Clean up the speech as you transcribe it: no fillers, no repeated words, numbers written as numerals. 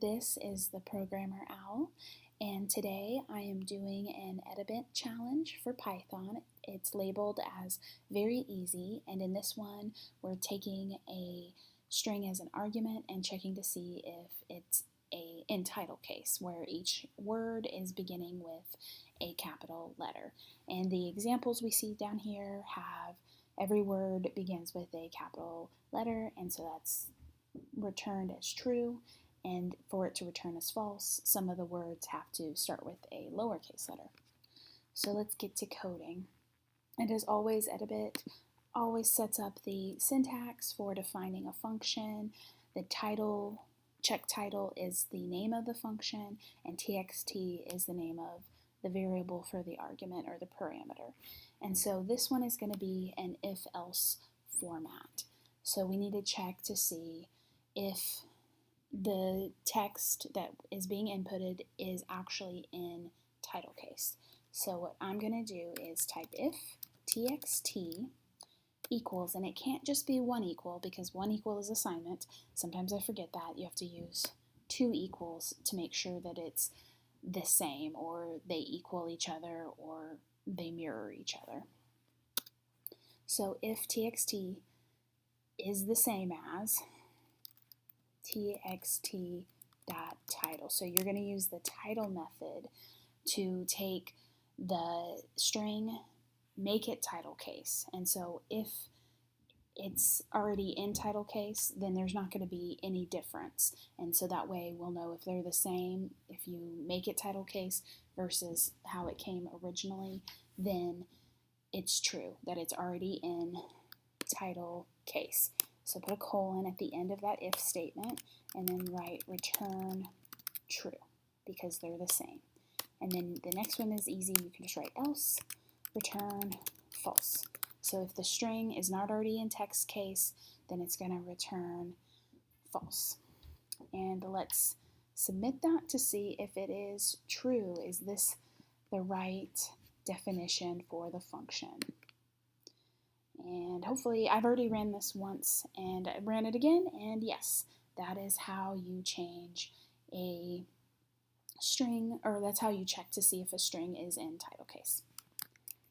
This is the Programmer Owl, and today I am doing an Edibit challenge for Python. It's labeled as very easy, and in this one we're taking a string as an argument and checking to see if it's a in title case where each word is beginning with a capital letter. And the examples we see down here have every word begins with a capital letter, and so that's returned as true. And for it to return as false, some of the words have to start with a lowercase letter. So let's get to coding. And as always, Edibit always sets up the syntax for defining a function. The title, check title, is the name of the function, and txt is the name of the variable for the argument or the parameter. And so this one is going to be an if-else format. So we need to check to see if the text that is being inputted is actually in title case. So what I'm going to do is type if txt equals, and it can't just be one equal because one equal is assignment. Sometimes I forget that. You have to use two equals to make sure that it's the same, or they equal each other, or they mirror each other. So if txt is the same as txt.title. So you're going to use the title method to take the string, make it title case. And so if it's already in title case, then there's not going to be any difference. And so that way we'll know if they're the same. If you make it title case versus how it came originally, then it's true that it's already in title case. So put a colon at the end of that if statement and then write return true because they're the same. And then the next one is easy. You can just write else, return false. So if the string is not already in text case, then it's going to return false. And let's submit that to see if it is true. Is this the right definition for the function? And hopefully, I've already ran this once and I ran it again, and yes, that is how you change a string, or that's how you check to see if a string is in title case.